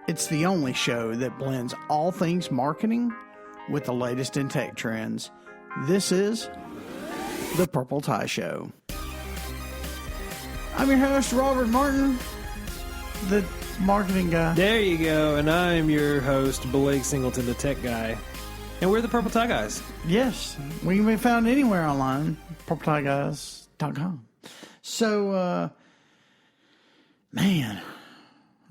It's the only show that blends all things marketing with the latest in tech trends. This is The Purple Tie Show. I'm your host, Robert Martin, the marketing guy. There you go. And I'm your host, Blake Singleton, the tech guy. And we're the Purple Tie Guys. Yes, we can be found anywhere online, purpletieguys.com. So, man,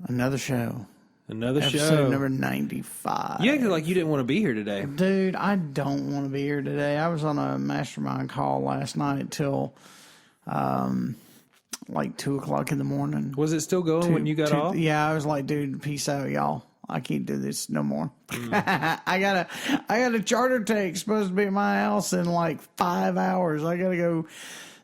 another show. Another Episode show. number 95. You acted like you didn't want to be here today. Dude, I don't want to be here today. I was on a mastermind call last night till like 2 o'clock in the morning. Was it still going when you got off? Yeah, I was like, dude, peace out, y'all. I can't do this no more. I got a charter take supposed to be at my house in like 5 hours. I got to go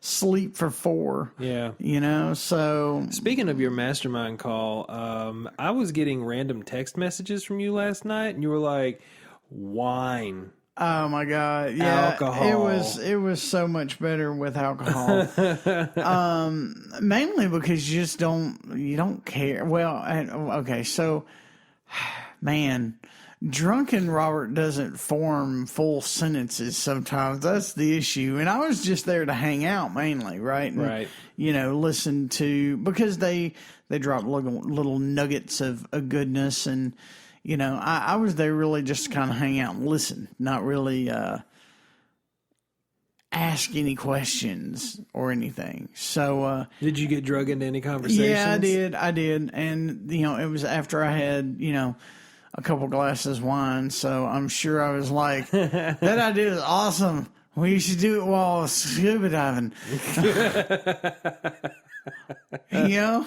sleep for 4. Yeah. You know, so. Speaking of your mastermind call, I was getting random text messages from you last night, and you were like, wine. Oh my God. Yeah. Alcohol. It was so much better with alcohol. Mainly because you don't care. Well, okay. So, man, drunken Robert doesn't form full sentences sometimes. That's the issue. And I was just there to hang out mainly, right? And, right. You know, listen to, because they drop little nuggets of goodness. And, you know, I was there really just to kind of hang out and listen, not really ask any questions or anything. So, did you get drug into any conversations? Yeah, I did. And, you know, it was after I had, you know, a couple glasses of wine. So I'm sure I was like, that idea is awesome. We should do it while scuba diving. You know?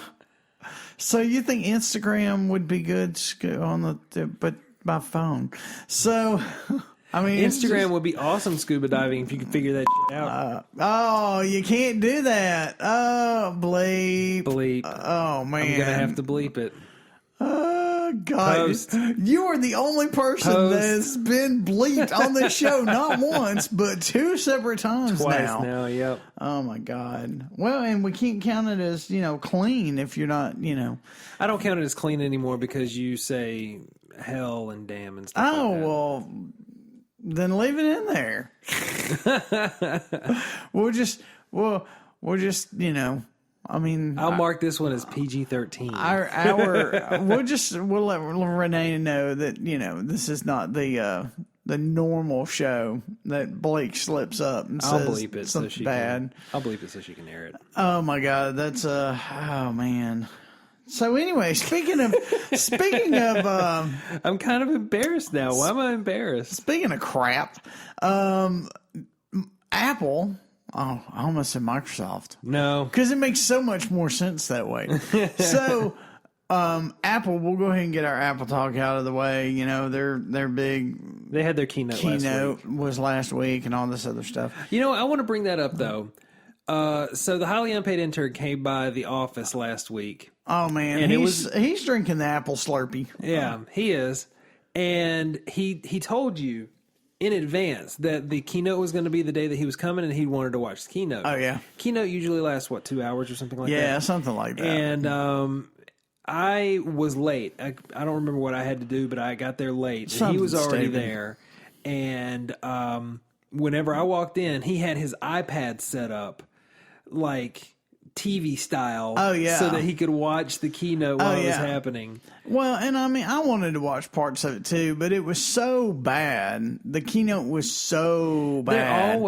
So you think Instagram would be good on but by phone? So, I mean, Instagram would be awesome scuba diving if you could figure that shit out. Oh, you can't do that. Oh, bleep. Bleep. Oh, man. I'm going to have to bleep it. Oh, God. Post. You are the only person that's been bleeped on this show, not once, but 2 separate times Twice now. now, yep. Oh, my God. Well, and we can't count it as, you know, clean if you're not, you know. I don't count it as clean anymore because you say hell and damn and stuff like that. Oh, well, then leave it in there. We'll just, you know, I mean, I'll mark this one as PG-13. We'll let Renee know that, you know, this is not the normal show that Blake slips up and I'll says bleep it something so she bad. I'll bleep it so she can air it. Oh my God, that's oh man. So anyway, speaking of, I'm kind of embarrassed now. Why am I embarrassed? Speaking of crap, Apple. Oh, I almost said Microsoft. No. Because it makes so much more sense that way. So, Apple, we'll go ahead and get our Apple talk out of the way. You know, their big... They had their keynote last week. Was last week and all this other stuff. You know, I want to bring that up, though. So the highly unpaid intern came by the office last week. Oh, man. And he's drinking the Apple Slurpee. Yeah, he is. And he told you in advance that the keynote was going to be the day that he was coming and he wanted to watch the keynote. Oh, yeah. Keynote usually lasts, 2 hours or something like that? Yeah, something like that. And I was late. I don't remember what I had to do, but I got there late. And he was already there. And whenever I walked in, he had his iPad set up like TV style. Oh, yeah. So that he could watch the keynote while it was happening. Well, and I mean, I wanted to watch parts of it too, but it was so bad. The keynote was so bad.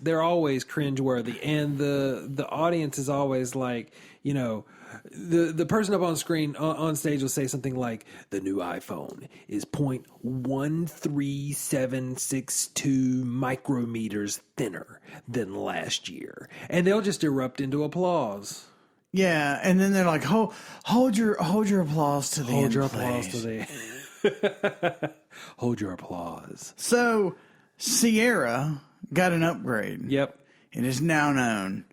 They're always cringeworthy, and the audience is always like, you know, the person up on screen on stage will say something like, the new iPhone is 0.13762 micrometers thinner than last year, and they'll just erupt into applause. Yeah, and then they're like, hold your applause to the end, Hold your applause. So, Sierra got an upgrade. Yep. It is now known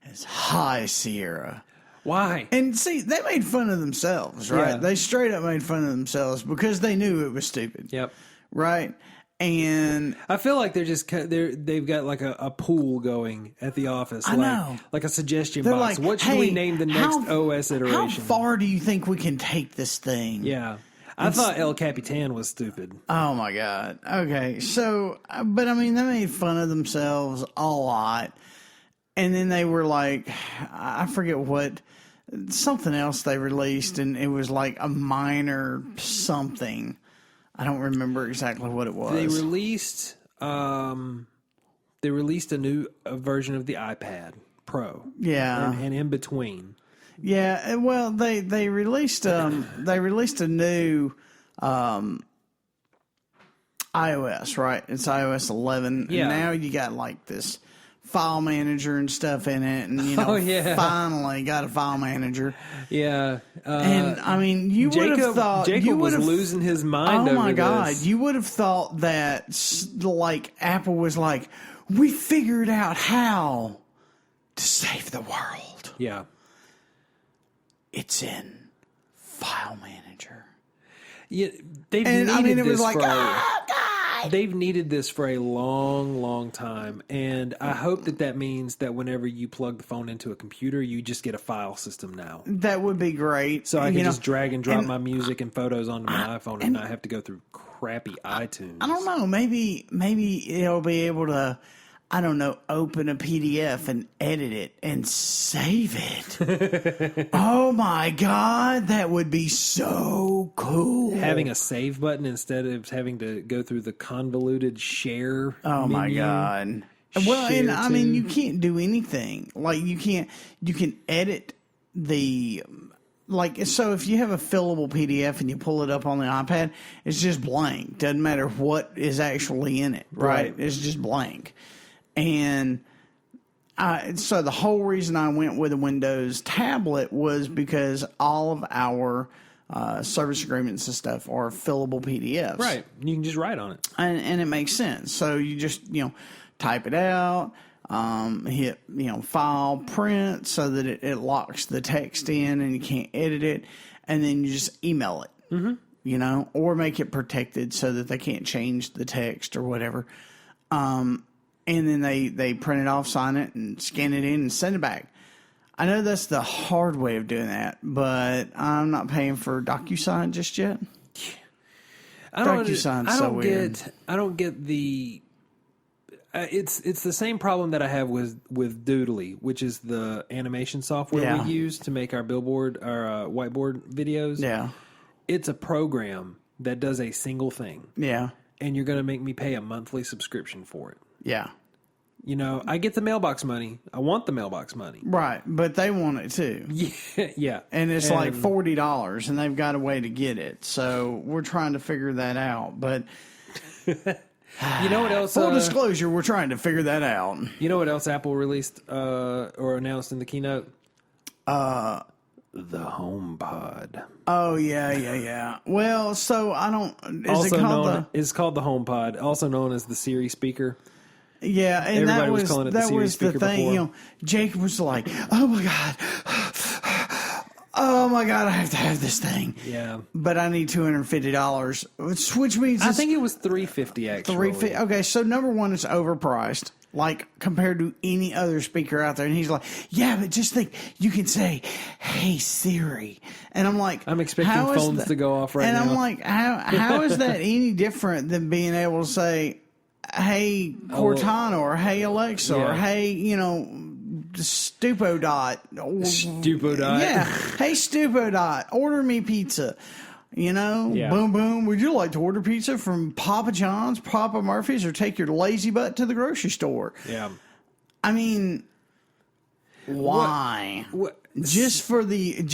as High Sierra. Why? And see, they made fun of themselves, right? Yeah. They straight up made fun of themselves because they knew it was stupid. Yep. Right? And I feel like they've got like a pool going at the office. I know. Like a suggestion they're box. like, What should we name the next OS iteration? How far do you think we can take this thing? Yeah. I thought El Capitan was stupid. Oh my God. Okay. So, but I mean, they made fun of themselves a lot. And then they were like, I forget what, something else they released, and it was like a minor something. I don't remember exactly what it was. They released a new version of the iPad Pro. Yeah. And in between. Yeah, well, they released a new iOS, right? It's iOS 11. Yeah. And now you got like this file manager and stuff in it, and finally got a file manager. Yeah, and I mean, you would have thought Jacob was losing his mind. Oh my God, this. you would have thought that like Apple was like, we figured out how to save the world. Yeah. It's in File Manager. Yeah, they've needed this for a long, long time, and I hope that means that whenever you plug the phone into a computer, you just get a file system now. That would be great. So I can just drag and drop my music and photos onto my iPhone and not have to go through crappy iTunes. I don't know. Maybe it'll be able to, I don't know, open a PDF and edit it and save it. Oh my God, that would be so cool. Having a save button instead of having to go through the convoluted share. Oh my God. Well, and I mean, you can't do anything. Like you can edit the, like, so if you have a fillable PDF and you pull it up on the iPad, it's just blank. Doesn't matter what is actually in it, right? It's just blank. And so the whole reason I went with a Windows tablet was because all of our service agreements and stuff are fillable PDFs. Right. You can just write on it. And it makes sense. So you just, type it out, hit, file, print so that it locks the text in and you can't edit it. And then you just email it, or make it protected so that they can't change the text or whatever. And then they print it off, sign it, and scan it in and send it back. I know that's the hard way of doing that, but I'm not paying for DocuSign just yet. DocuSign's so weird. I don't get the. It's the same problem that I have with Doodly, which is the animation software we use to make our billboard, our whiteboard videos. Yeah, it's a program that does a single thing. Yeah, and you're going to make me pay a monthly subscription for it. Yeah. I get the mailbox money. I want the mailbox money. Right, but they want it too. Yeah. And it's like $40, and they've got a way to get it. So we're trying to figure that out. But you know what else? Full disclosure, we're trying to figure that out. You know what else Apple released or announced in the keynote? The HomePod. Oh, yeah. Well, so I don't... It's called the HomePod, also known as the Siri speaker. Yeah, and Everybody was calling it the Siri speaker thing. before. Jacob was like, "Oh my God, I have to have this thing." Yeah, but I need $250, which means I think it was $350 actually. $350. Okay, so number one, it's overpriced, like compared to any other speaker out there. And he's like, "Yeah, but just think, you can say, 'Hey Siri,'" and I'm like, "I'm expecting phones to go off right now." And I'm like, "How is that any different than being able to say, 'Hey Cortana,' or 'Hey Alexa,' or 'Hey, Stupodot'. Stupodot. Yeah. 'Hey Stupodot, order me pizza.' Boom, boom. Would you like to order pizza from Papa John's, Papa Murphy's, or take your lazy butt to the grocery store?" Yeah. I mean, why? What? Just for the,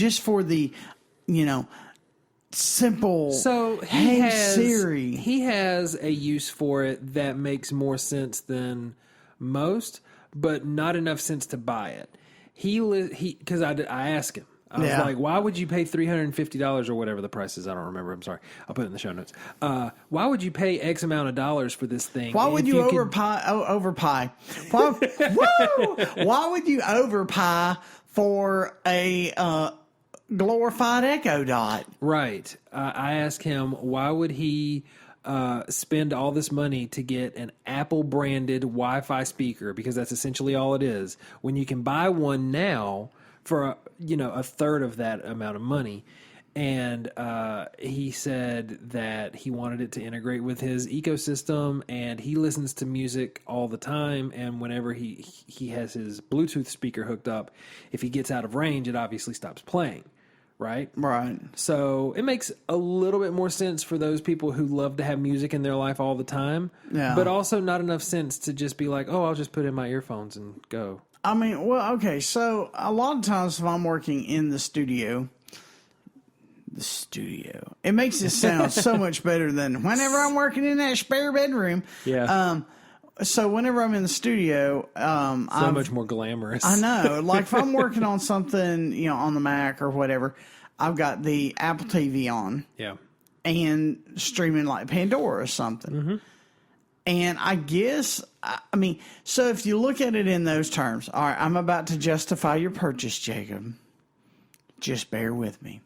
simple. So Siri. He has a use for it that makes more sense than most, but not enough sense to buy it. Because I asked him. I was like, "Why would you pay $350 or whatever the price is?" I don't remember. I'm sorry. I'll put it in the show notes. Why would you pay X amount of dollars for this thing? Why would you overpay? Why would you overpay for a glorified Echo Dot? Right. I asked him, why would he spend all this money to get an Apple branded Wi-Fi speaker? Because that's essentially all it is. When you can buy one now for a third of that amount of money, And he said that he wanted it to integrate with his ecosystem, and he listens to music all the time. And whenever he has his Bluetooth speaker hooked up, if he gets out of range, it obviously stops playing, right? Right. So it makes a little bit more sense for those people who love to have music in their life all the time, but also not enough sense to just be like, oh, I'll just put in my earphones and go. I mean, well, okay, so a lot of times if I'm working in the studio, it makes it sound so much better than whenever I'm working in that spare bedroom. Yeah. So whenever I'm in the studio, so much more glamorous. I know. Like if I'm working on something, you know, on the Mac or whatever, I've got the Apple TV on. Yeah. And streaming like Pandora or something. Mm-hmm. And I guess, I mean, so if you look at it in those terms, all right, I'm about to justify your purchase, Jacob. Just bear with me.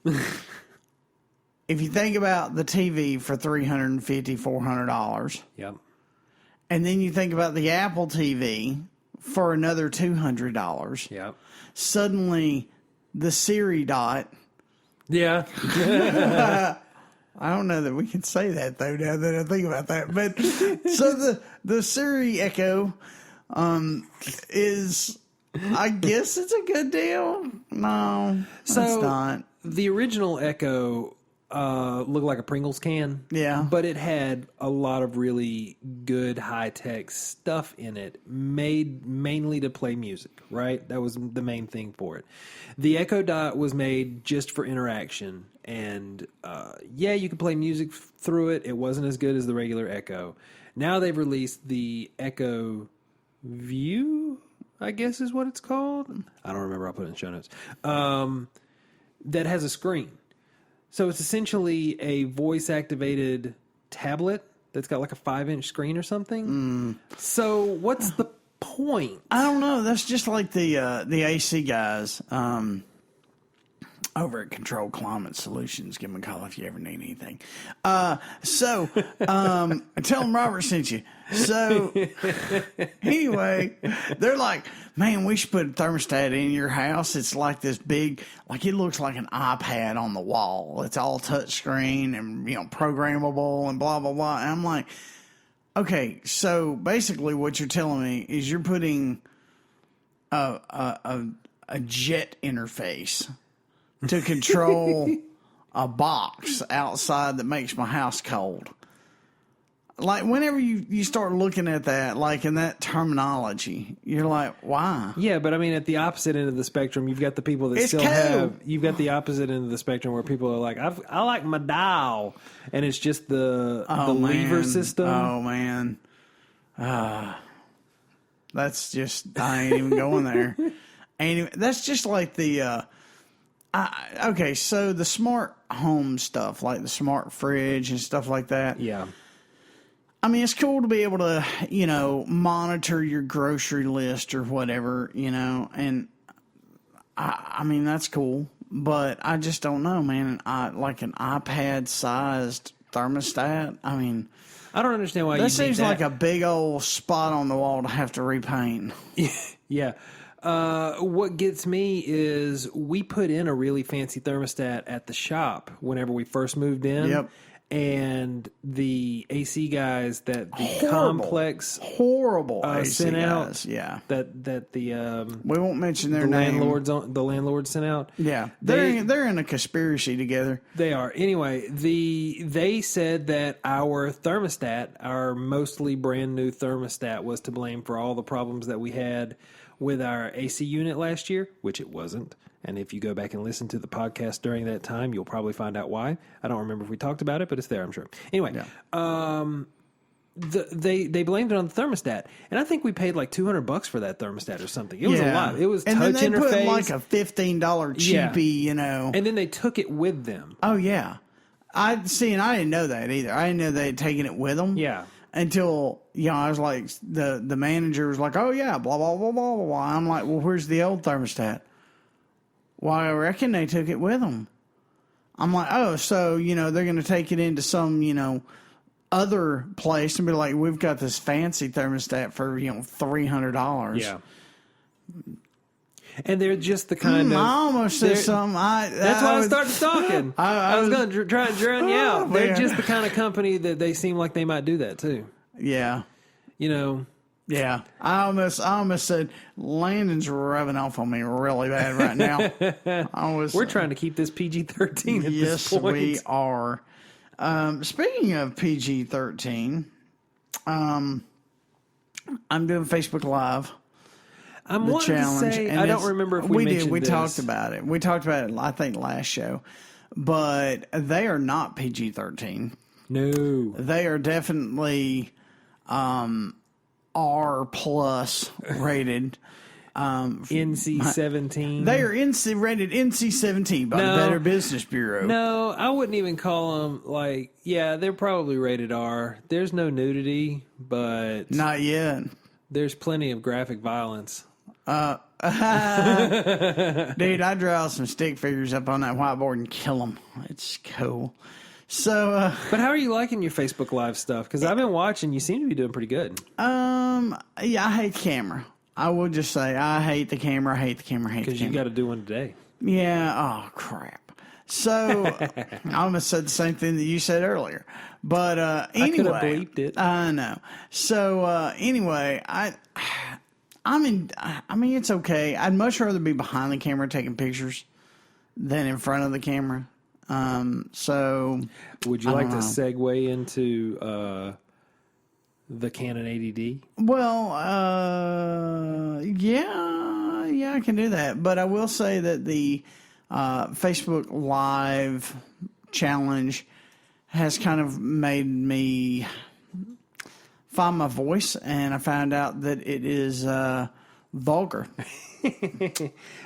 If you think about the TV for $350, $400, yep. And then you think about the Apple TV for another $200, yep. Suddenly the Siri Dot. Yeah. I don't know that we can say that though. Now that I think about that, but so the Siri Echo is, I guess it's a good deal. No, it's not. The original Echo looked like a Pringles can. Yeah. But it had a lot of really good high-tech stuff in it, made mainly to play music, right? That was the main thing for it. The Echo Dot was made just for interaction. And, you could play music through it. It wasn't as good as the regular Echo. Now they've released the Echo View, I guess is what it's called. I don't remember. I'll put it in the show notes. That has a screen. So it's essentially a voice-activated tablet that's got like a 5-inch screen or something. So what's the point? I don't know. That's just like the AC guys over at Control Climate Solutions. Give them a call if you ever need anything. Tell them Robert sent you. So anyway, they're like, man, we should put a thermostat in your house. It's like this big, like it looks like an iPad on the wall. It's all touchscreen and, you know, programmable and blah, blah, blah. And I'm like, okay, so basically what you're telling me is you're putting a jet interface to control a box outside that makes my house cold. Like, whenever you start looking at that, like in that terminology, you're like, why? Yeah, but I mean, at the opposite end of the spectrum, you've got the people that you've got the opposite end of the spectrum where people are like, I like my dial, and it's just the lever system. Oh, man. That's just, I ain't even going there. That's just like the, okay, so the smart home stuff, like the smart fridge and stuff like that. Yeah. I mean, it's cool to be able to, you know, monitor your grocery list or whatever, you know, and I mean, that's cool, but I just don't know, man. Like an iPad-sized thermostat, I mean, I don't understand why that seems like a big old spot on the wall to have to repaint. Yeah. What gets me is we put in a really fancy thermostat at the shop whenever we first moved in. Yep. And the AC guys that the horrible AC sent guys. out, Yeah, that the we won't mention their name. The landlords sent out. Yeah, they're in a conspiracy together. They are. Anyway, they said that our thermostat, our mostly brand new thermostat, was to blame for all the problems that we had with our AC unit last year, which it wasn't. And if you go back and listen to the podcast during that time, you'll probably find out why. I don't remember if we talked about it, but it's there, I'm sure. Anyway, they blamed it on the thermostat, and I think we paid like $200 for that thermostat or something. It was a lot. It was touch interface. And then they put like a $15 cheapie, you know. And then they took it with them. Oh yeah, and I didn't know that either. I didn't know they had taken it with them. Yeah. Until, you know, I was like, the manager was like, oh yeah, blah blah blah blah blah. I'm like, well, where's the old thermostat? Well, I reckon they took it with them. I'm like, oh, so, you know, they're going to take it into some, you know, other place and be like, we've got this fancy thermostat for, you know, $300. Yeah. And they're just the kind of... I almost said something. That's why I started talking. I was going to try and drown you out. They're just the kind of company that they seem like they might do that too. Yeah. You know... Yeah, I almost said Landon's rubbing off on me really bad right now. We're trying to keep this PG-13 at this point. Yes, we are. Speaking of PG-13, I'm doing Facebook Live. I'm wanting to say, I don't remember if we mentioned We this. talked about it. We talked about it, I think, last show. But they are not PG-13. No. They are definitely... R plus rated. NC-17. They are rated NC-17 by the Better Business Bureau. No, I wouldn't even call them they're probably rated R. There's no nudity, but not yet. There's plenty of graphic violence. Dude, I draw some stick figures up on that whiteboard and kill them. It's cool. So, but how are you liking your Facebook Live stuff? Because I've been watching. You seem to be doing pretty good. Yeah, I hate the camera. I will just say I hate the camera. I hate the camera. Because you got to do one today. Yeah. Oh crap. So I almost said the same thing that you said earlier. But anyway, I could have bleeped it. I know. So anyway, I mean, it's okay. I'd much rather be behind the camera taking pictures than in front of the camera. So would you like to segue into the Canon 80D? Well, yeah, I can do that. But I will say that the Facebook Live challenge has kind of made me find my voice, and I found out that it is vulgar.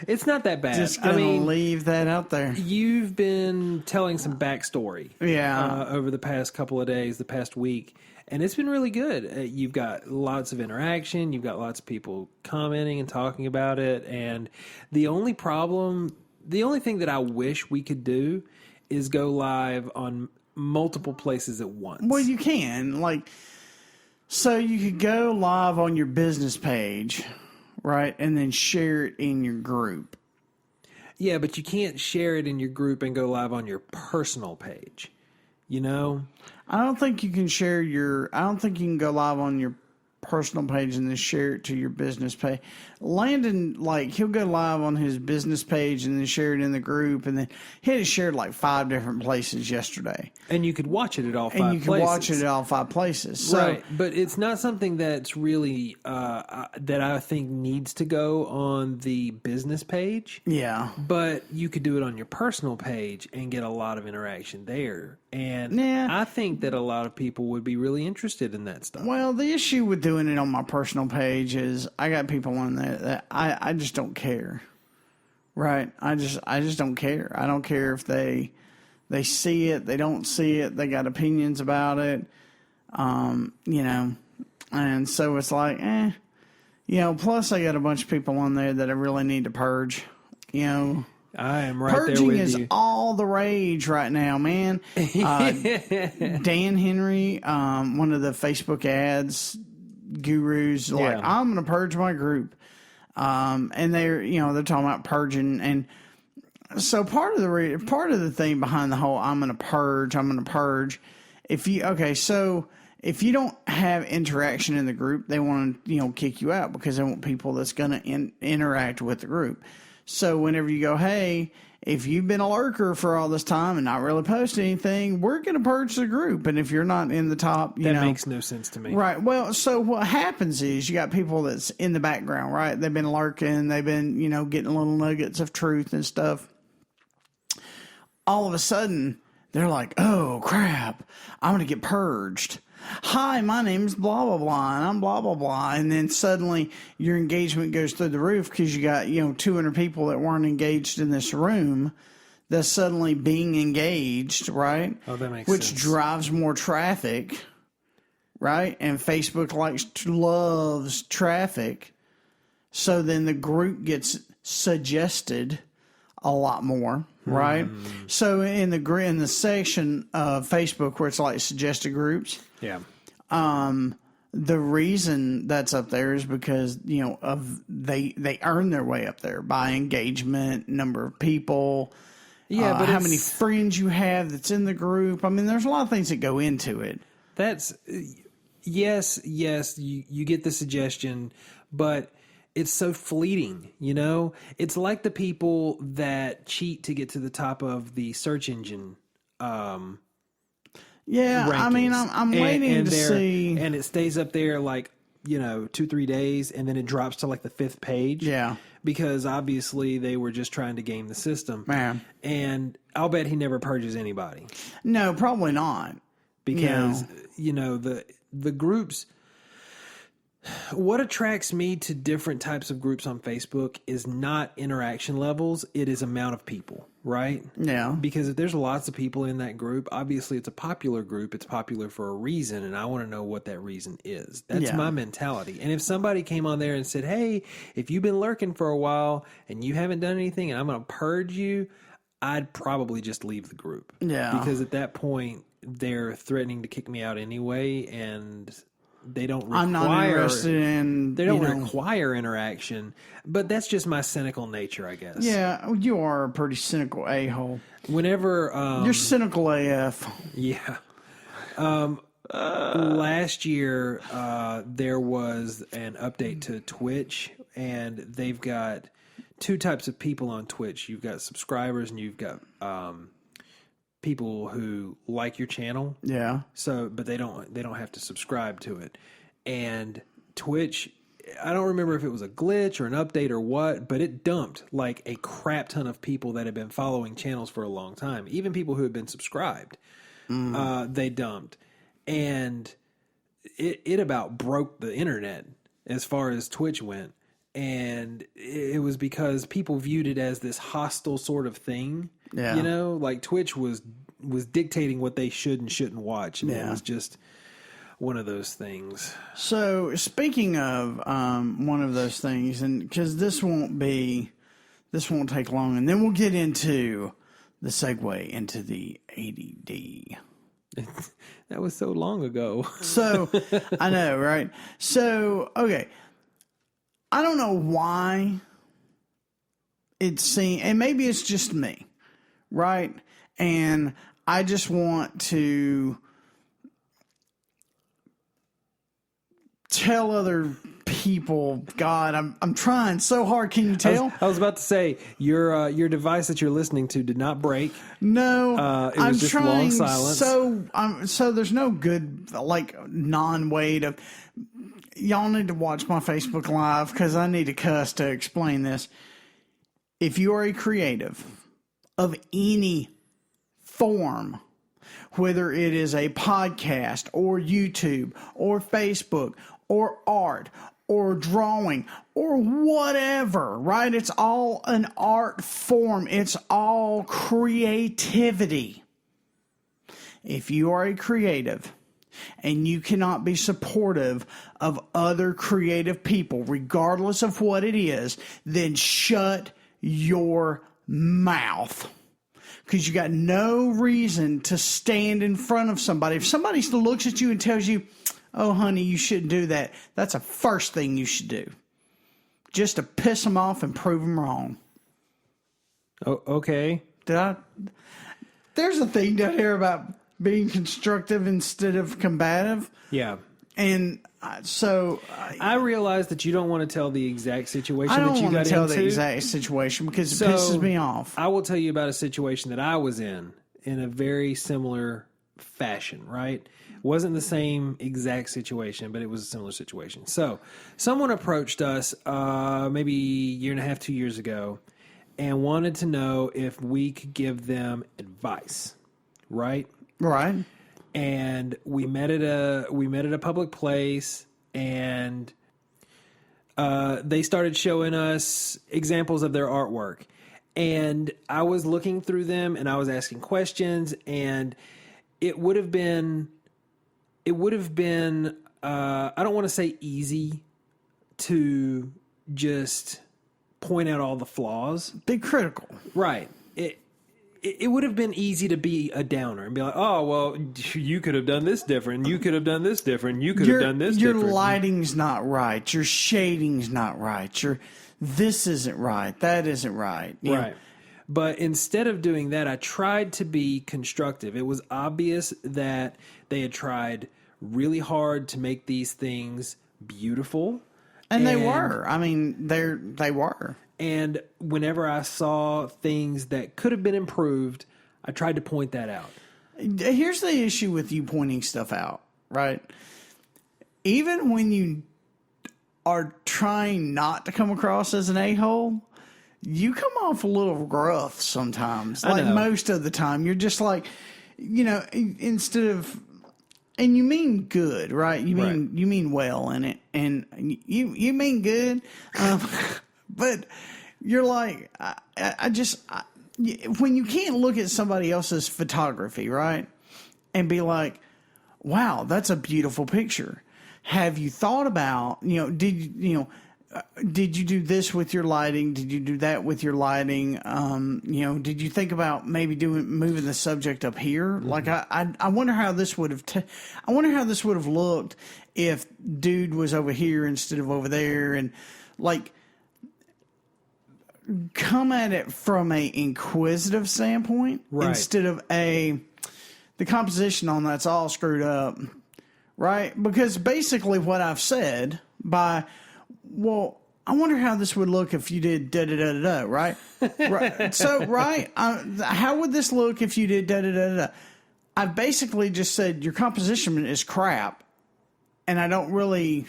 It's not that bad. Just gonna leave that out there. You've been telling some backstory, over the past couple of days, the past week, and it's been really good. You've got lots of interaction. You've got lots of people commenting and talking about it. And the only thing that I wish we could do is go live on multiple places at once. Well, you can so you could go live on your business page. Right, and then share it in your group. Yeah, but you can't share it in your group and go live on your personal page. You know? I don't think you can go live on your personal page and then share it to your business page. Landon, he'll go live on his business page and then share it in the group, and then he had it shared 5 different places yesterday. And you could watch it at all 5 places. And you can watch it at all 5 places. So, right, but it's not something that's really, that I think needs to go on the business page. Yeah. But you could do it on your personal page and get a lot of interaction there. And I think that a lot of people would be really interested in that stuff. Well, the issue with doing it on my personal page is I got people on there that I just don't care. Right? I just don't care. I don't care if they see it, they don't see it, they got opinions about it. And so it's plus I got a bunch of people on there that I really need to purge, I am right Purging there with is you. all the rage right now, man. Dan Henry, one of the Facebook ads gurus, I'm going to purge my group. And they're talking about purging. And so part of the thing behind the whole I'm going to purge. If you don't have interaction in the group, they want to, kick you out because they want people that's going to interact with the group. So whenever you go, hey, if you've been a lurker for all this time and not really posted anything, we're going to purge the group. And if you're not in the top, that makes no sense to me. Right. Well, so what happens is you got people that's in the background, right? They've been lurking. They've been, getting little nuggets of truth and stuff. All of a sudden, they're like, oh, crap, I'm going to get purged. Hi, my name's blah, blah, blah, and I'm blah, blah, blah. And then suddenly your engagement goes through the roof because you got, 200 people that weren't engaged in this room that's suddenly being engaged, right? Oh, that makes sense. Which drives more traffic, right? And Facebook loves traffic. So then the group gets suggested a lot more, right? So in the section of Facebook where it's suggested groups, the reason that's up there is because, they earn their way up there by engagement, number of people, but how many friends you have that's in the group. I mean, there's a lot of things that go into it. That's yes, you get the suggestion, but it's so fleeting, It's like the people that cheat to get to the top of the search engine. Yeah, I mean, I'm waiting to see, and it stays up there like 2-3 days, and then it drops to like the 5th page. Yeah, because obviously they were just trying to game the system. Man. And I'll bet he never purges anybody. No, probably not. Because the groups. What attracts me to different types of groups on Facebook is not interaction levels, it is amount of people, right? Yeah. Because if there's lots of people in that group, obviously it's a popular group, it's popular for a reason, and I want to know what that reason is. That's my mentality. And if somebody came on there and said, hey, if you've been lurking for a while and you haven't done anything and I'm going to purge you, I'd probably just leave the group. Yeah. Because at that point, they're threatening to kick me out anyway, and they don't require, I'm not interested in. They don't require interaction, but that's just my cynical nature, I guess. Yeah, you are a pretty cynical a-hole. Whenever you're cynical AF. Yeah. Last year, there was an update to Twitch, and they've got 2 types of people on Twitch. You've got subscribers, and you've got people who like your channel. Yeah. So, but they don't have to subscribe to it. And Twitch, I don't remember if it was a glitch or an update or what, but it dumped like a crap ton of people that had been following channels for a long time. Even people who had been subscribed, they dumped. And it about broke the internet as far as Twitch went. And it was because people viewed it as this hostile sort of thing. Yeah. Like Twitch was dictating what they should and shouldn't watch. And it was just one of those things. So speaking of one of those things, and because this won't take long, and then we'll get into the segue into the ADD. That was so long ago. So I know, right? So, okay. I don't know why it seems, and maybe it's just me, right? And I just want to tell other people, God, I'm trying so hard. Can you tell? I was about to say your device that you're listening to did not break. No, it was just long silence. So there's no good non-way to. Y'all need to watch my Facebook Live because I need to cuss to explain this. If you are a creative of any form, whether it is a podcast or YouTube or Facebook or art or drawing or whatever, right? It's all an art form. It's all creativity. If you are a creative and you cannot be supportive of other creative people, regardless of what it is, then shut your mouth. Because you got no reason to stand in front of somebody. If somebody looks at you and tells you, oh, honey, you shouldn't do that, that's the first thing you should do. Just to piss them off and prove them wrong. Oh, okay. There's a thing down here about being constructive instead of combative. Yeah. And so I realize that you don't want to tell the exact situation that you got into. I don't want to tell the exact situation because it pisses me off. I will tell you about a situation that I was in a very similar fashion, right? It wasn't the same exact situation, but it was a similar situation. So someone approached us maybe a year and a half, 2 years ago, and wanted to know if we could give them advice, right? Right. And we met at a public place, and they started showing us examples of their artwork. And I was looking through them, and I was asking questions, and it would have been I don't want to say easy to just point out all the flaws. Be critical. Right. it would have been easy to be a downer and be like, oh, well, you could have done this different. You could have done this different. You could have done this different. Your lighting's not right. Your shading's not right. This isn't right. That isn't right. Right. But instead of doing that, I tried to be constructive. It was obvious that they had tried really hard to make these things beautiful. And they were. I mean, they were. And whenever I saw things that could have been improved, I tried to point that out. Here's the issue with you pointing stuff out, right? Even when you are trying not to come across as an a-hole, you come off a little gruff sometimes. Like most of the time. You're just like, instead of... And you mean good, right? You mean well in it. And you mean good. But you're like, when you can't look at somebody else's photography, right? And be like, wow, that's a beautiful picture. Have you thought about, did you do this with your lighting? Did you do that with your lighting? Did you think about maybe moving the subject up here? Mm-hmm. Like, I wonder how this would have, I wonder how this would have looked if dude was over here instead of over there. And like, come at it from a inquisitive standpoint instead of the composition on that's all screwed up, right? Because basically what I've said well, I wonder how this would look if you did da-da-da-da-da, right? Right. So, right, how would this look if you did da-da-da-da-da? I've basically just said your composition is crap, and I don't really...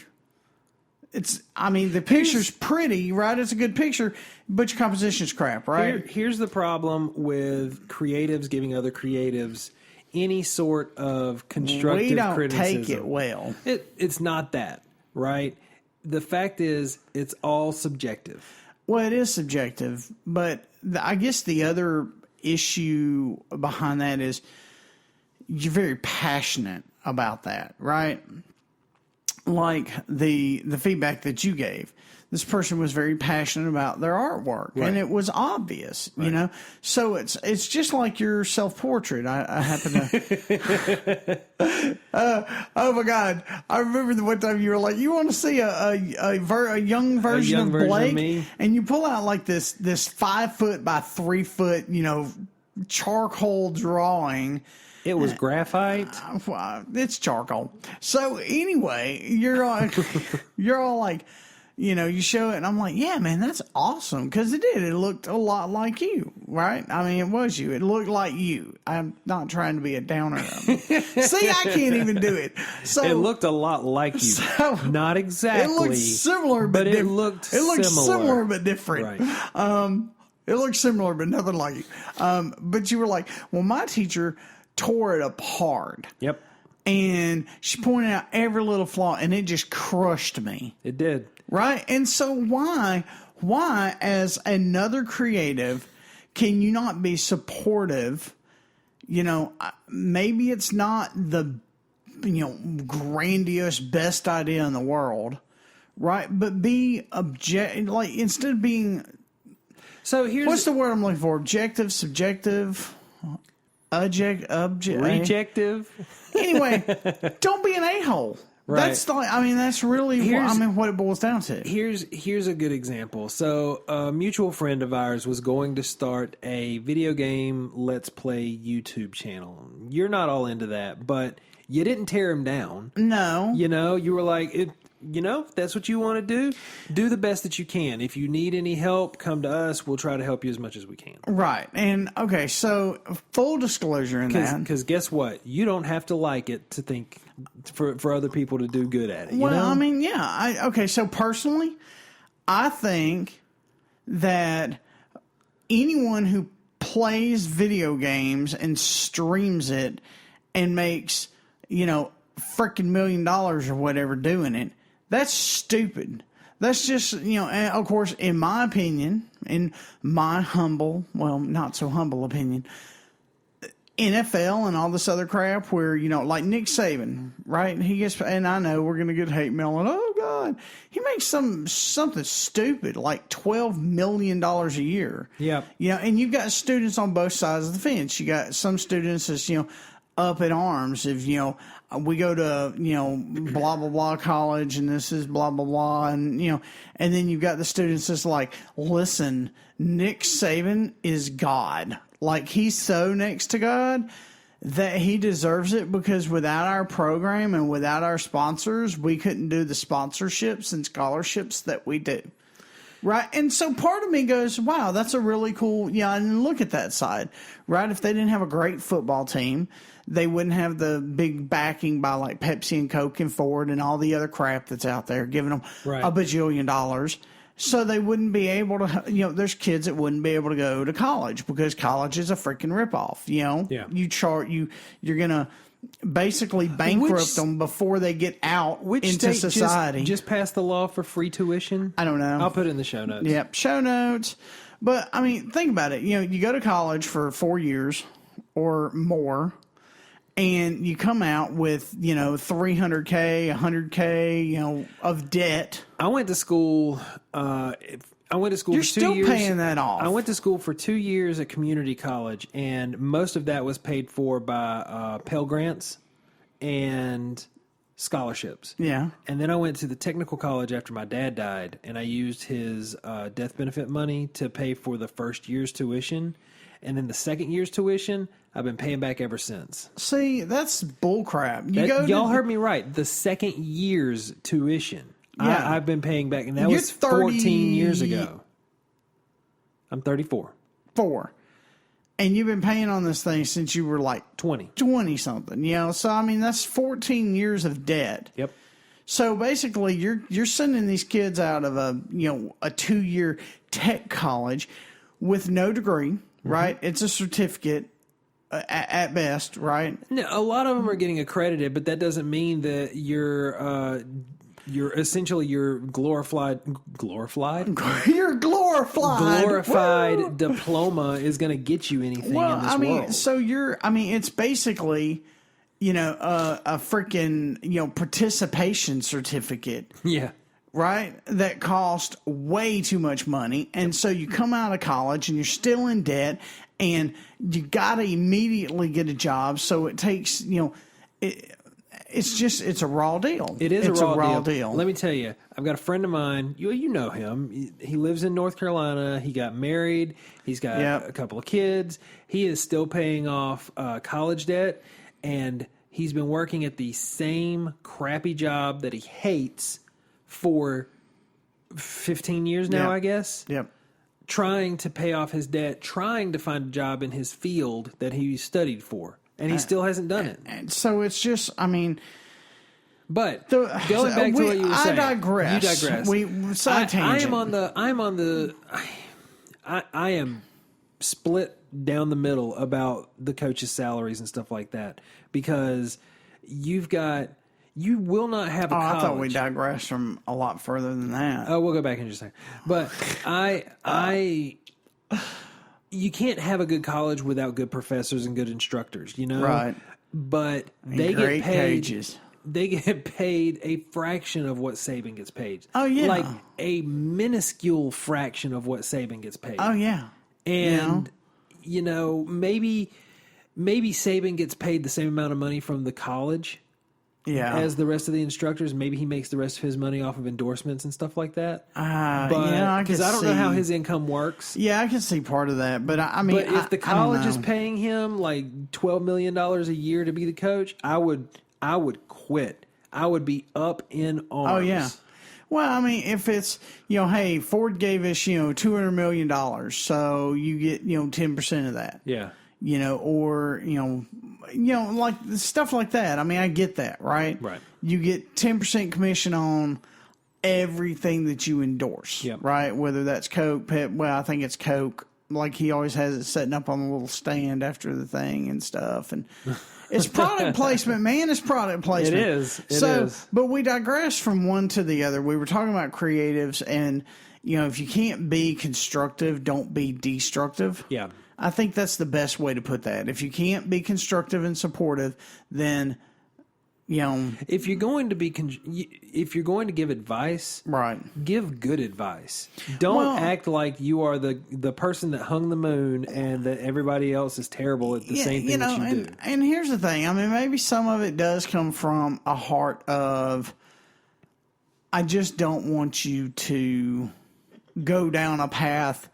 the picture's pretty, right? It's a good picture, but your composition's crap, right? Here's the problem with creatives giving other creatives any sort of constructive criticism. We don't take it well. It's not that, right? The fact is, it's all subjective. Well, it is subjective, but I guess the other issue behind that is you're very passionate about that, right? Like the feedback that you gave, this person was very passionate about their artwork, and it was obvious, So it's just like your self-portrait. I happen to. Oh my God! I remember the one time you were like, "You want to see a young version of Blake?" Of me. And you pull out like this 5 foot by 3 foot, charcoal drawing. It was graphite. It's charcoal. So anyway, you're all like, you show it, and I'm like, yeah, man, that's awesome, because it did. It looked a lot like you, right? I mean, it was you. It looked like you. I'm not trying to be a downer. See, I can't even do it. So it looked a lot like you. So, not exactly. It looked similar, but it looked similar but different. Right. It looked similar, but nothing like you. But you were like, well, my teacher tore it apart. Yep. And she pointed out every little flaw, and it just crushed me. It did. Right? And so why, as another creative, can you not be supportive? Maybe it's not the, grandiose best idea in the world, right? But be instead of being... So here's... What's the word I'm looking for? Objective, subjective... Rejective. Anyway, don't be an a-hole. Right. That's really what it boils down to. Here's a good example. So a mutual friend of ours was going to start a video game Let's Play YouTube channel. You're not all into that, but you didn't tear him down. No. You were like, if that's what you want to do the best that you can. If you need any help, come to us. We'll try to help you as much as we can. Right. And, okay, so full disclosure in that. Because guess what? You don't have to like it to think for other people to do good at it. Well, yeah. So personally, I think that anyone who plays video games and streams it and makes, freaking $1 million or whatever doing it, that's stupid. That's just, and of course, in my opinion, in my humble, well, not so humble opinion, NFL and all this other crap where, like Nick Saban, right? He gets, and I know we're going to get hate mail and, oh God. He makes something stupid, like $12 million a year. Yeah. And you've got students on both sides of the fence. You got some students that's, up in arms if, we go to, blah, blah, blah college and this is blah, blah, blah. And, and then you've got the students that's like, listen, Nick Saban is God. Like, he's so next to God that he deserves it, because without our program and without our sponsors, we couldn't do the sponsorships and scholarships that we do. Right. And so part of me goes, wow, that's a really cool. Yeah. And look at that side. Right. If they didn't have a great football team, they wouldn't have the big backing by like Pepsi and Coke and Ford and all the other crap that's out there giving them a bajillion dollars. So they wouldn't be able to, there's kids that wouldn't be able to go to college because college is a freaking ripoff. You're going to basically bankrupt them before they get out into society. Just passed the law for free tuition? I don't know. I'll put it in the show notes. Yep, show notes. But, I mean, think about it. You go to college for 4 years or more, and you come out with, $300K, $100K, of debt. I went to school. You're for 2 years. You're still paying that off. I went to school for 2 years at community college, and most of that was paid for by Pell Grants and scholarships. Yeah. And then I went to the technical college after my dad died, and I used his death benefit money to pay for the first year's tuition. And then the second year's tuition, I've been paying back ever since. See, that's bullcrap. Y'all heard me right. The second year's tuition. Yeah. I've been paying back, and that was 14 years ago. I'm 34. 4. And you've been paying on this thing since you were like 20-something. So, I mean, that's 14 years of debt. Yep. So basically, you're sending these kids out of a 2-year tech college with no degree, right? It's a certificate at best, right? No, a lot of them are getting accredited, but that doesn't mean that you're essentially your glorified your glorified diploma is going to get you anything in this world. So it's basically a freaking participation certificate. Yeah. Right? That cost way too much money. And so you come out of college and you're still in debt, and you got to immediately get a job. So it takes, it's a raw deal. It is a raw deal. Let me tell you, I've got a friend of mine. You know him. He lives in North Carolina. He got married. He's got a couple of kids. He is still paying off college debt, and he's been working at the same crappy job that he hates for 15 years now, I guess. Yep. Trying to pay off his debt, trying to find a job in his field that he studied for. And he still hasn't done it. And so it's just, but going back to what you were saying, I digress. You digress. I am split down the middle about the coaches' salaries and stuff like that, because you will not have a college. I thought we digressed from a lot further than that. Oh, we'll go back in just a second. But you can't have a good college without good professors and good instructors, Right. But they get paid. They get paid a fraction of what Saban gets paid. Oh, yeah. Like a minuscule fraction of what Saban gets paid. Oh, yeah. And, maybe Saban gets paid the same amount of money from the college as the rest of the instructors. Maybe he makes the rest of his money off of endorsements and stuff like that. Because I don't know how his income works. Yeah, I can see part of that. But but if the college is paying him like $12 million a year to be the coach, I would quit. I would be up in arms. Oh, yeah. Well, if it's, hey, Ford gave us, $200 million, so you get, 10% of that. Yeah. Or, like stuff like that. I get that, right? Right. You get 10% commission on everything that you endorse, right? Whether that's Coke, Pep, I think it's Coke. Like he always has it setting up on a little stand after the thing and stuff. And it's product placement, man. It's product placement. It is. But we digress from one to the other. We were talking about creatives, and, if you can't be constructive, don't be destructive. Yeah. I think that's the best way to put that. If you can't be constructive and supportive, then if you're going to be, if you're going to give advice, right, give good advice. Don't act like you are the person that hung the moon and that everybody else is terrible at the same thing that you do. And here's the thing. I mean, maybe some of it does come from a heart of, I just don't want you to go down a path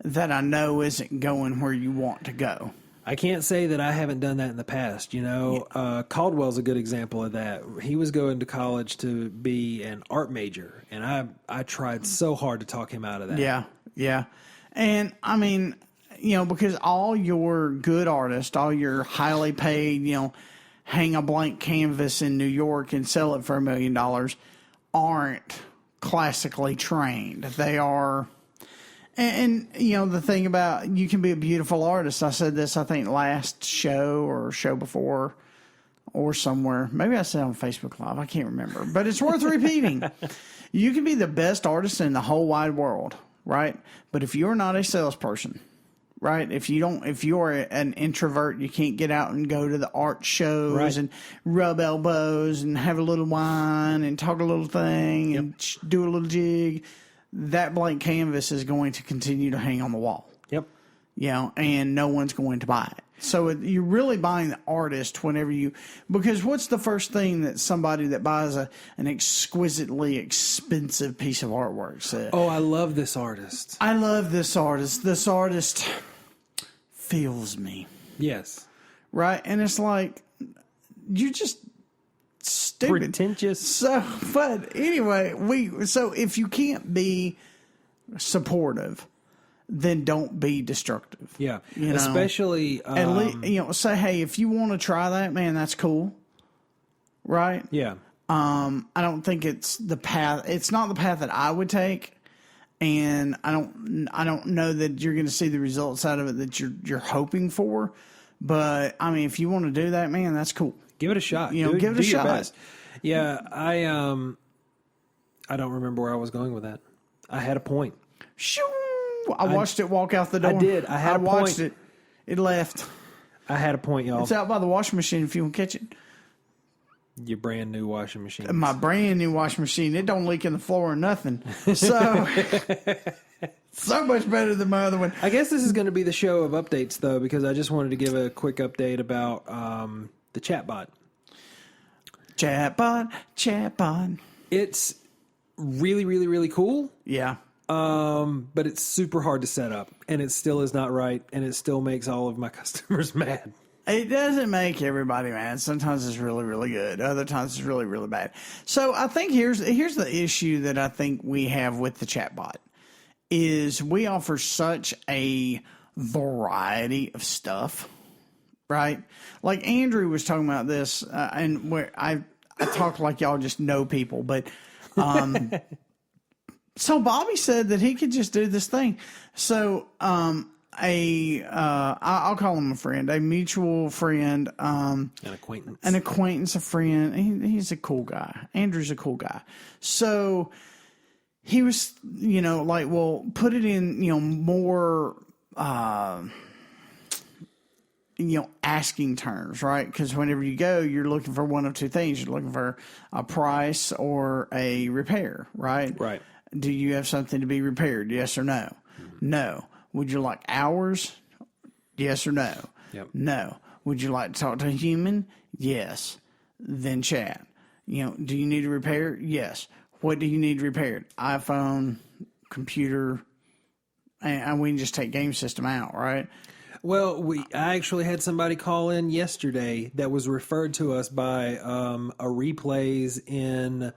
that I know isn't going where you want to go. I can't say that I haven't done that in the past. Caldwell's a good example of that. He was going to college to be an art major, and I tried so hard to talk him out of that. Yeah. And, I mean, because all your good artists, all your highly paid, hang a blank canvas in New York and sell it for $1 million aren't classically trained. They are... And the thing about, you can be a beautiful artist. I said this, I think, last show or show before or somewhere. Maybe I said it on Facebook Live. I can't remember. But it's worth repeating. You can be the best artist in the whole wide world, right? But if you're not a salesperson, right? If you're an introvert, you can't get out and go to the art shows and rub elbows and have a little wine and talk a little thing and do a little jig. That blank canvas is going to continue to hang on the wall. Yep. And no one's going to buy it. So you're really buying the artist because what's the first thing that somebody that buys an exquisitely expensive piece of artwork says? Oh, I love this artist. I love this artist. This artist feels me. Yes. Right? And it's like, you're just stupid. Pretentious. So, but anyway, so if you can't be supportive, then don't be destructive. Yeah. Especially at least, say, hey, if you want to try that, man, that's cool. Right? Yeah. I don't think it's the path. It's not the path that I would take. And I don't know that you're going to see the results out of it that you're hoping for. But I mean, if you want to do that, man, that's cool. Give it a shot. Give it a shot. Best. Yeah, I don't remember where I was going with that. I had a point. Shoo! I watched it walk out the door. I did. I watched it. It left. I had a point, y'all. It's out by the washing machine if you want to catch it. Your brand new washing machine. My brand new washing machine. It don't leak in the floor or nothing. So, so much better than my other one. I guess this is going to be the show of updates, though, because I just wanted to give a quick update about the chatbot. Chatbot. It's really, really, really cool. Yeah. But it's super hard to set up, and it still is not right, and it still makes all of my customers mad. It doesn't make everybody mad. Sometimes it's really, really good. Other times it's really, really bad. So I think here's the issue that I think we have with the chatbot is we offer such a variety of stuff, right? Like Andrew was talking about this, and where I talk like y'all just know people, but so Bobby said that he could just do this thing. So I'll call him a friend, a mutual friend, an acquaintance, a friend. He's a cool guy. Andrew's a cool guy. So he was, like, well, put it in, more, asking terms, right? Because whenever you go, you're looking for one of two things. You're looking for a price or a repair, right? Right. Do you have something to be repaired? Yes or no? Mm-hmm. No. Would you like hours? Yes or no? Yep. No. Would you like to talk to a human? Yes. Then chat. Do you need a repair? Yes. What do you need repaired? iPhone, computer, and we can just take game system out, right? Well, I actually had somebody call in yesterday that was referred to us by a Replays in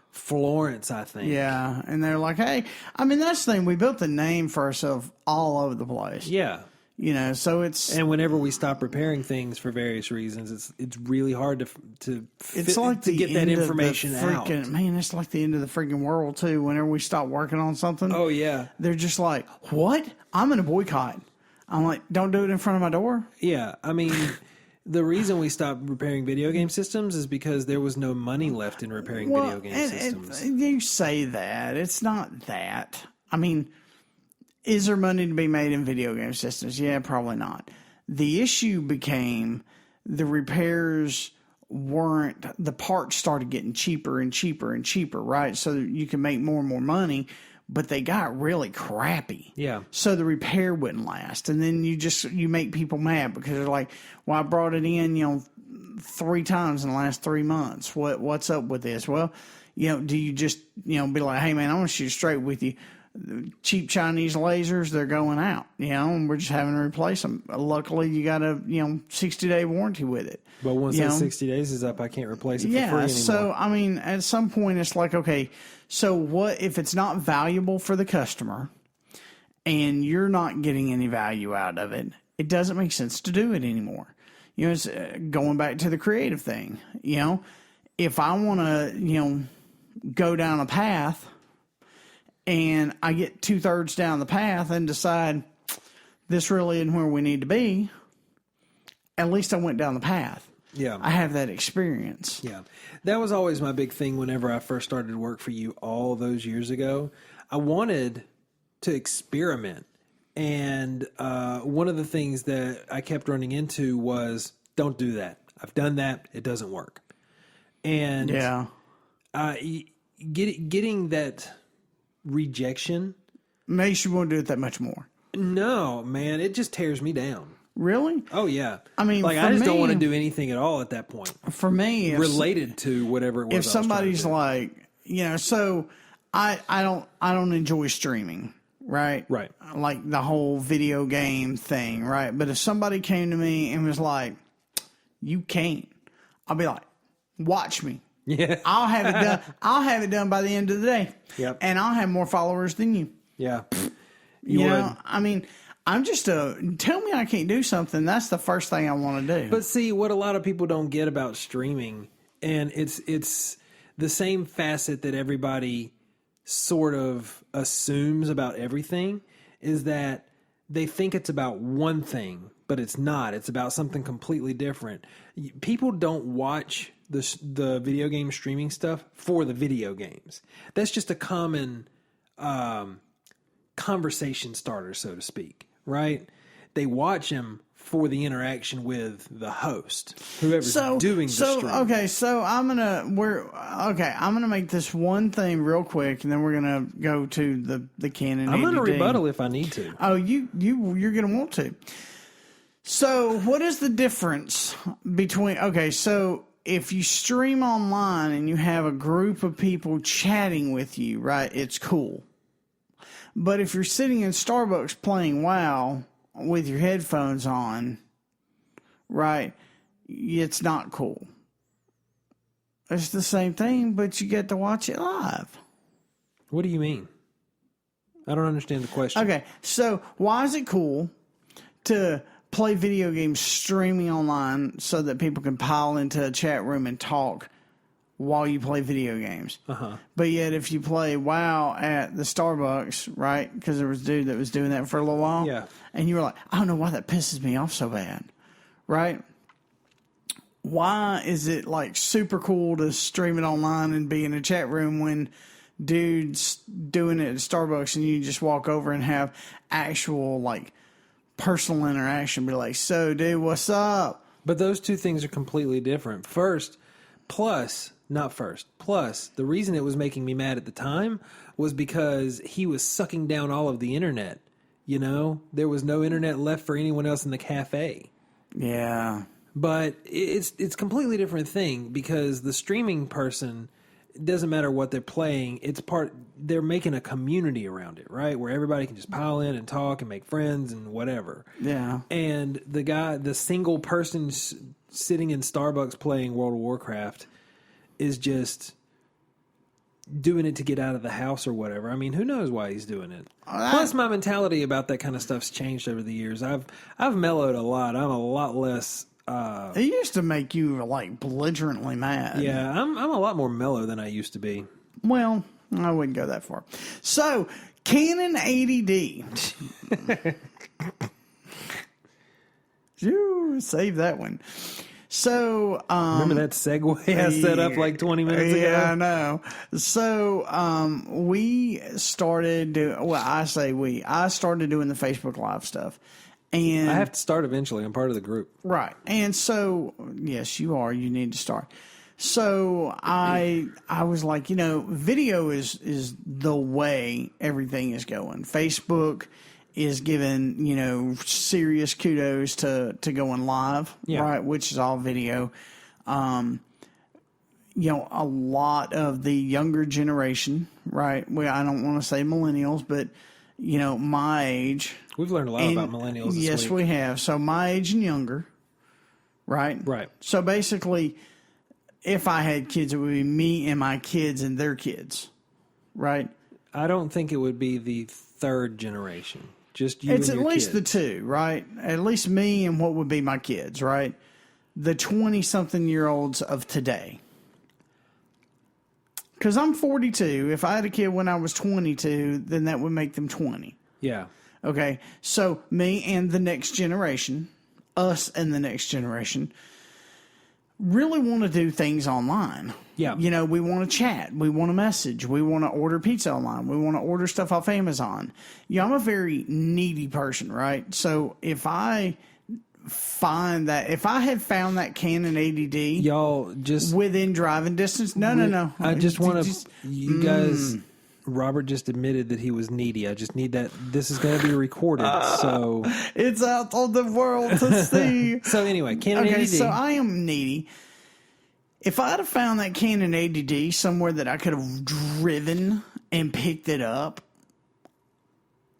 Florence, I think. Yeah, and they're like, hey, I mean, that's the thing. We built the name for ourselves all over the place. Yeah. So it's... And whenever we stop repairing things for various reasons, it's really hard to get that information out. Man, it's like the end of the freaking world, too. Whenever we stop working on something. Oh, yeah. They're just like, what? I'm in a boycott. I'm like, don't do it in front of my door. Yeah, I mean... The reason we stopped repairing video game systems is because there was no money left in repairing video game systems. You say that. It's not that. I mean, is there money to be made in video game systems? Yeah, probably not. The issue became the repairs the parts started getting cheaper and cheaper and cheaper, right? So you can make more and more money, but they got really crappy. Yeah. So the repair wouldn't last. And then you make people mad because they're like, well, I brought it in, 3 times in the last 3 months. What's up with this? Well, do you just, be like, hey man, I'm going to shoot straight with you. Cheap Chinese lasers, they're going out, and we're just having to replace them. Luckily, you got a 60-day warranty with it. But once that 60 days is up, I can't replace it for free anymore. So I mean, at some point, it's like, okay, so what if it's not valuable for the customer, and you're not getting any value out of it? It doesn't make sense to do it anymore. It's going back to the creative thing. If I want to, go down a path. And I get 2/3 down the path and decide this really isn't where we need to be, at least I went down the path. Yeah. I have that experience. Yeah. That was always my big thing whenever I first started to work for you all those years ago. I wanted to experiment. And one of the things that I kept running into was, don't do that. I've done that. It doesn't work. And getting that rejection makes you want to do it that much more. No, man, it just tears me down. Really? Oh yeah. I mean, I just don't want to do anything at all at that point. For me, related to whatever it was. If somebody's like, so I don't enjoy streaming, right? Right. Like the whole video game thing, right? But if somebody came to me and was like, "You can't," I'll be like, "Watch me." Yeah. I'll have it done. I'll have it done by the end of the day. Yep. And I'll have more followers than you. Yeah. You know, I mean, I'm just tell me I can't do something. That's the first thing I want to do. But see, what a lot of people don't get about streaming, and it's the same facet that everybody sort of assumes about everything, is that they think it's about one thing, but it's not. It's about something completely different. People don't watch the video game streaming stuff for the video games. That's just a common conversation starter, so to speak, right? They watch them for the interaction with the host, whoever's doing the stream. Okay, so I'm gonna make this one thing real quick, and then we're gonna go to the canon. I'm gonna rebuttal if I need to. Oh, you're gonna want to. So, what is the difference between? Okay, so if you stream online and you have a group of people chatting with you, right? It's cool. But if you're sitting in Starbucks playing WoW with your headphones on, right, it's not cool. It's the same thing, but you get to watch it live. What do you mean? I don't understand the question. Okay, so why is it cool to play video games streaming online so that people can pile into a chat room and talk while you play video games? Uh-huh. But yet if you play WoW at the Starbucks, right, because there was a dude that was doing that for a little while, yeah, and you were like, I don't know why that pisses me off so bad, right? Why is it like super cool to stream it online and be in a chat room when dude's doing it at Starbucks and you just walk over and have actual like personal interaction, be like, so dude, what's up? But those two things are completely different. Plus, the reason it was making me mad at the time was because he was sucking down all of the internet. You know, there was no internet left for anyone else in the cafe. Yeah. But it's a completely different thing, because the streaming person, it doesn't matter what they're playing, they're making a community around it, right? Where everybody can just pile in and talk and make friends and whatever. Yeah. And the single person sitting in Starbucks playing World of Warcraft is just doing it to get out of the house or whatever. I mean, who knows why he's doing it? Plus, my mentality about that kind of stuff's changed over the years. I've mellowed a lot. I'm a lot less. It used to make you like belligerently mad. Yeah, I'm a lot more mellow than I used to be. Well, I wouldn't go that far. So, Canon 80D. Save that one. So, remember that segue I set up like 20 minutes ago? Yeah, I know. So, we started I started doing the Facebook Live stuff. And I have to start eventually. I'm part of the group. right. And so, yes, you are. You need to start. So I was like, video is the way everything is going. Facebook is giving, serious kudos to going live, right? Which is all video. A lot of the younger generation, right? Well, I don't want to say millennials, but my age. We've learned a lot about millennials this yes, week. we have. So my age and younger, right? Right. So basically, if I had kids, it would be me and my kids and their kids, right? I don't think it would be the third generation. Just you It's and at your least kids. the two, right? At least me and what would be my kids, right? The 20-something-year-olds of today. Because I'm 42. If I had a kid when I was 22, then that would make them 20. Yeah. Okay, so me and the next generation, us and the next generation, really want to do things online. Yeah. We want to chat. We want to message. We want to order pizza online. We want to order stuff off Amazon. I'm a very needy person, right? So if I had found that Canon 80D, Y'all just within driving distance, no. I just want to, you guys, Robert just admitted that he was needy. I just need that. This is going to be recorded. So it's out on the world to see. So anyway, Canon Okay, 80D. so I am needy. If I'd have found that Canon 80D somewhere that I could have driven and picked it up,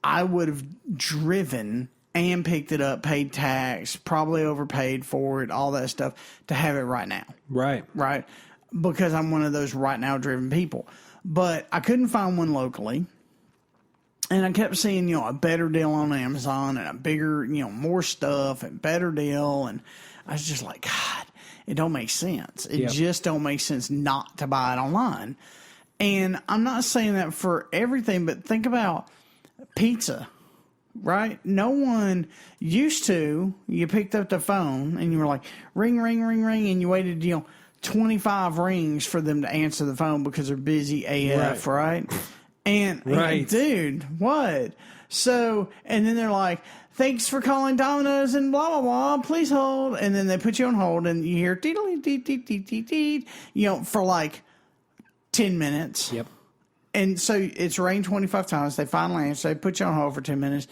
I would have driven and picked it up, paid tax, probably overpaid for it, all that stuff, to have it right now. Right. Right? Because I'm one of those right now driven people. But I couldn't find one locally. And I kept seeing, a better deal on Amazon and a bigger, more stuff and better deal. And I was just like, God, it don't make sense. It just don't make sense not to buy it online. And I'm not saying that for everything, but think about pizza, right? No one used to, you picked up the phone and you were like, ring, ring, ring, ring. And you waited, 25 rings for them to answer the phone because they're busy AF, right? And, dude, what? So, and then they're like, thanks for calling Domino's and blah, blah, blah. Please hold. And then they put you on hold and you hear for like 10 minutes. Yep. And so it's rang 25 times. They finally answer. They put you on hold for 10 minutes.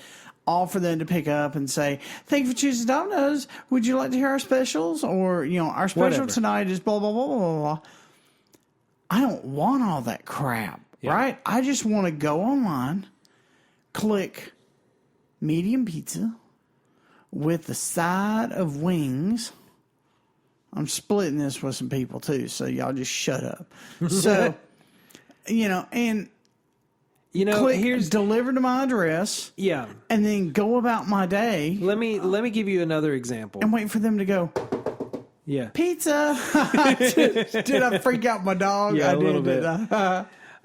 All for them to pick up and say, thank you for choosing Domino's. Would you like to hear our specials? Or, our special tonight is blah, blah, blah, blah, blah. I don't want all that crap, right? I just want to go online, click medium pizza with the side of wings. I'm splitting this with some people too, so y'all just shut up. So, and click here's deliver to my address. Yeah. And then go about my day. Let me give you another example. And wait for them to go, yeah. Pizza. Did I freak out my dog? Yeah, I a little bit.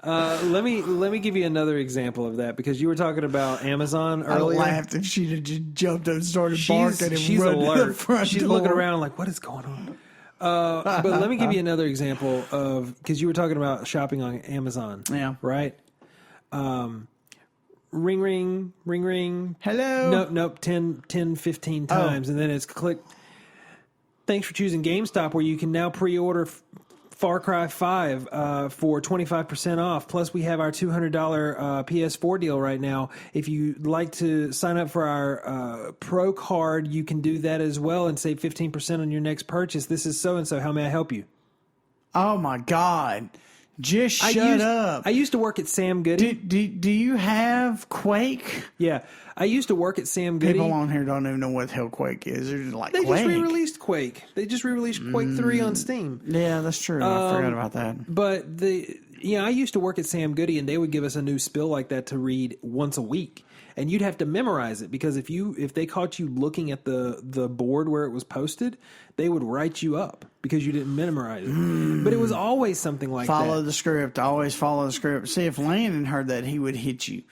Let me give you another example of that because you were talking about Amazon earlier. I laughed and she'd have just jumped up and started barking and she's run to the alert. front She's door. looking around like, what is going on? But let me give you another example of, because you were talking about shopping on Amazon. Yeah. Right? Ring, ring, ring, ring. Hello? Nope, 10, 15 times. And then it's click. Thanks for choosing GameStop, where you can now pre-order Far Cry 5 for 25% off. Plus, we have our $200 PS4 deal right now. If you'd like to sign up for our Pro card, you can do that as well and save 15% on your next purchase. This is so-and-so. How may I help you? Oh, my God. Just shut up. I used to work at Sam Goody. Do you have Quake? Yeah. I used to work at Sam Goody. People on here don't even know what the hell Quake is. They're just like, They Quake? just re-released Quake. They just re-released Quake 3 on Steam. Yeah, that's true. I forgot about that. But I used to work at Sam Goody, and they would give us a new spill like that to read once a week. And you'd have to memorize it because if they caught you looking at the board where it was posted, they would write you up because you didn't memorize it. But it was always something like Follow that. the script. Always follow the script. See, if Landon heard that, he would hit you.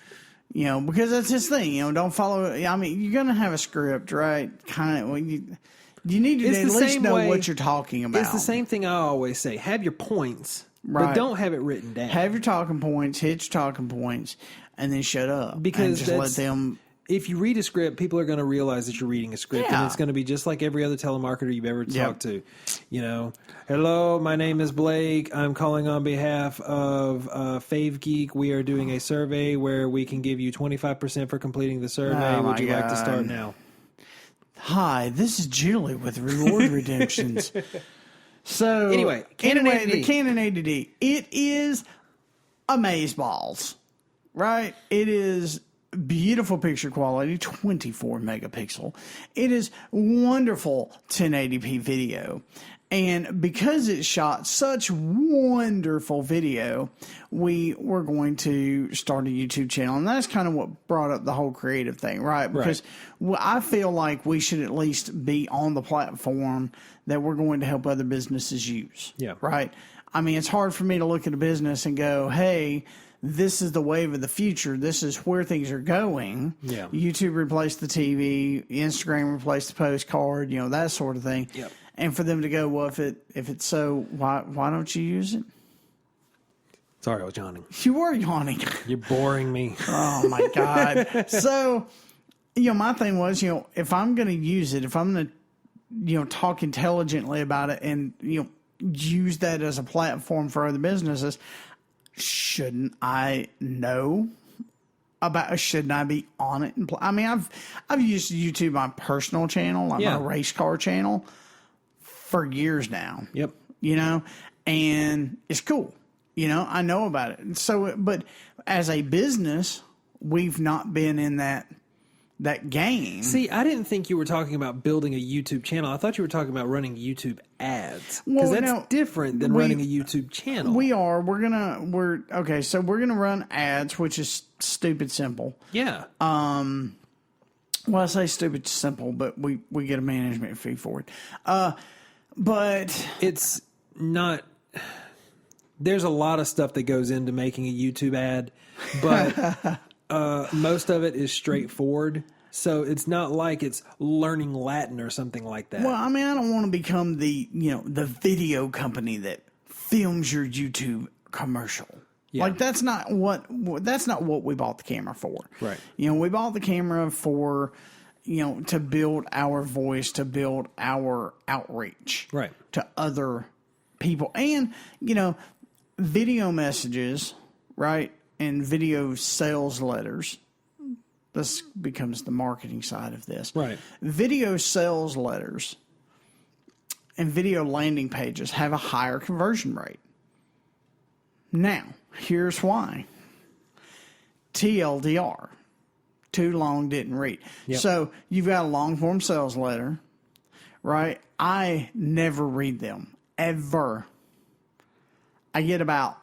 Because that's his thing. Don't follow. I mean, you're gonna have a script, right? Kind of. Well, you need to at least know what you're talking about. It's the same thing I always say. Have your points, Right. but don't have it written down. Have your talking points, hit your talking points, and then shut up. Because and just let them if you read a script, people are going to realize that you're reading a script, and it's going to be just like every other telemarketer you've ever talked to. You know, hello, my name is Blake. I'm calling on behalf of Fave Geek. We are doing a survey where we can give you 25% for completing the survey. Would you like to start now? Hi, this is Julie with Reward Redemptions. So anyway, the Canon 80D. It is amazeballs, right? It is beautiful picture quality, 24 megapixel. It is wonderful 1080p video. And because it shot such wonderful video, we were going to start a YouTube channel. And that's kind of what brought up the whole creative thing, right? Because I feel like we should at least be on the platform that we're going to help other businesses use. Yeah. Right? I mean, it's hard for me to look at a business and go, hey, this is the wave of the future. This is where things are going. Yeah. YouTube replaced the TV. Instagram replaced the postcard. You know, that sort of thing. Yep. And for them to go, well, if it's so, why don't you use it? Sorry, I was yawning. You were yawning. You're boring me. Oh my God. So, you know, my thing was, you know, if I'm going to use it, if I'm going to, you know, talk intelligently about it and, you know, use that as a platform for other businesses, shouldn't I know about? Shouldn't I be on it? I mean, I've used YouTube, my personal channel, like my race car channel, for years now. Yep. You know, and it's cool. You know, I know about it. So, but as a business, we've not been in that game. See, I didn't think you were talking about building a YouTube channel. I thought you were talking about running YouTube ads. Because that's different than running a YouTube channel. Okay, so we're going to run ads, which is stupid simple. Yeah. Well, I say stupid simple, but we get a management fee for it. But it's not. There's a lot of stuff that goes into making a YouTube ad, but most of it is straightforward. So it's not like it's learning Latin or something like that. Well, I mean, I don't want to become the video company that films your YouTube commercial. Yeah. Like that's not what we bought the camera for. Right. You know, we bought the camera for, you know, to build our voice, to build our outreach. Right. To other people. And, you know, video messages, right? And video sales letters. This becomes the marketing side of this. Right. Video sales letters and video landing pages have a higher conversion rate. Now, here's why. TLDR. Too long, didn't read. Yep. So you've got a long form sales letter, right? I never read them, ever. I get about,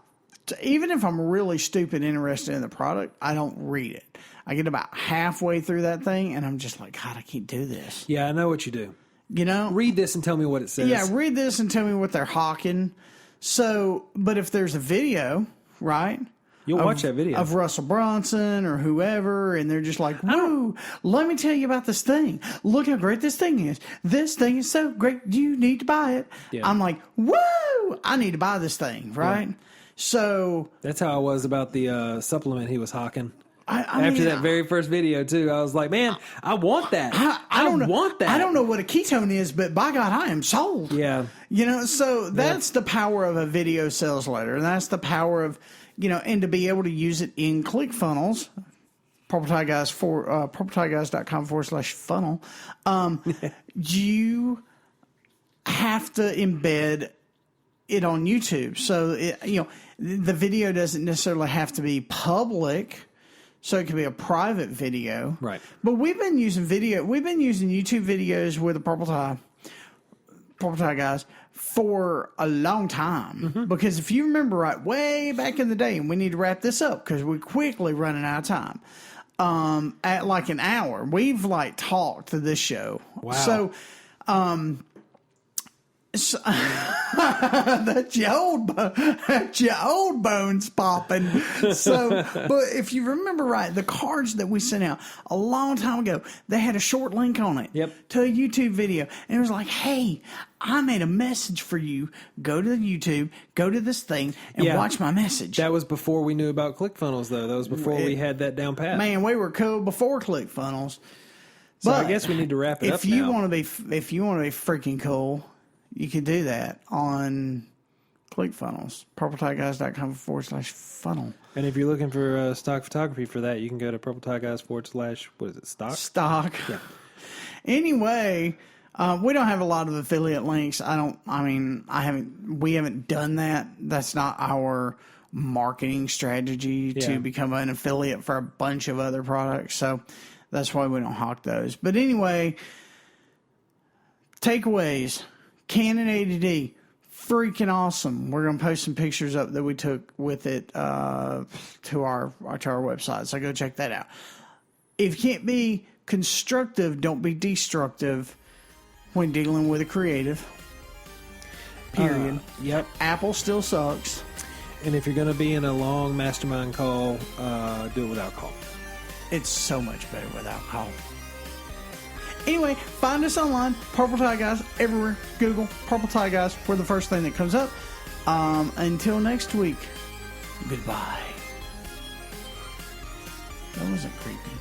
even if I'm really stupid interested in the product, I don't read it. I get about halfway through that thing, and I'm just like, God, I can't do this. Yeah, I know what you do. You know? Read this and tell me what it says. Yeah, read this and tell me what they're hawking. So, but if there's a video, right? You'll watch that video. Of Russell Brunson or whoever, and they're just like, whoa, let me tell you about this thing. Look how great this thing is. This thing is so great, you need to buy it. Yeah. I'm like, whoa, I need to buy this thing, right? Yeah. So that's how I was about the supplement he was hawking. I mean, that very first video, too, I was like, man, I want that. I want that. I don't know what a ketone is, but by God, I am sold. Yeah. You know, so that's the power of a video sales letter. And that's the power of, you know, and to be able to use it in ClickFunnels, purpletieguys.com/funnel. You have to embed it on YouTube. So, you know, the video doesn't necessarily have to be public. So it could be a private video. Right. But we've been using YouTube videos with the Purple Tie Guys for a long time. Mm-hmm. Because if you remember right, way back in the day, and we need to wrap this up because we're quickly running out of time. At like an hour, we've like talked to this show. Wow. So, So, that's your old bones popping. So, but if you remember right, the cards that we sent out a long time ago, they had a short link on it to a YouTube video. And it was like, hey, I made a message for you. Go to the YouTube, go to this thing, and watch my message. That was before we knew about ClickFunnels, though. That was before we had that down pat. Man, we were cool before ClickFunnels. So I guess we need to wrap it up now. If you want to be freaking cool, you can do that on ClickFunnels, purpletieguys.com/funnel. And if you're looking for stock photography for that, you can go to purpletieguys/ what is it, stock? Stock. Yeah. Anyway, we don't have a lot of affiliate links. We haven't done that. That's not our marketing strategy to become an affiliate for a bunch of other products. So that's why we don't hawk those. But anyway, takeaways. Canon 80D, freaking awesome. We're going to post some pictures up that we took with it to our website. So go check that out. If you can't be constructive, don't be destructive when dealing with a creative. Period. Apple still sucks. And if you're going to be in a long mastermind call, do it with alcohol. It's so much better with alcohol. Anyway, find us online, Purple Tie Guys, everywhere. Google Purple Tie Guys. We're the first thing that comes up. Until next week, goodbye. That wasn't creepy.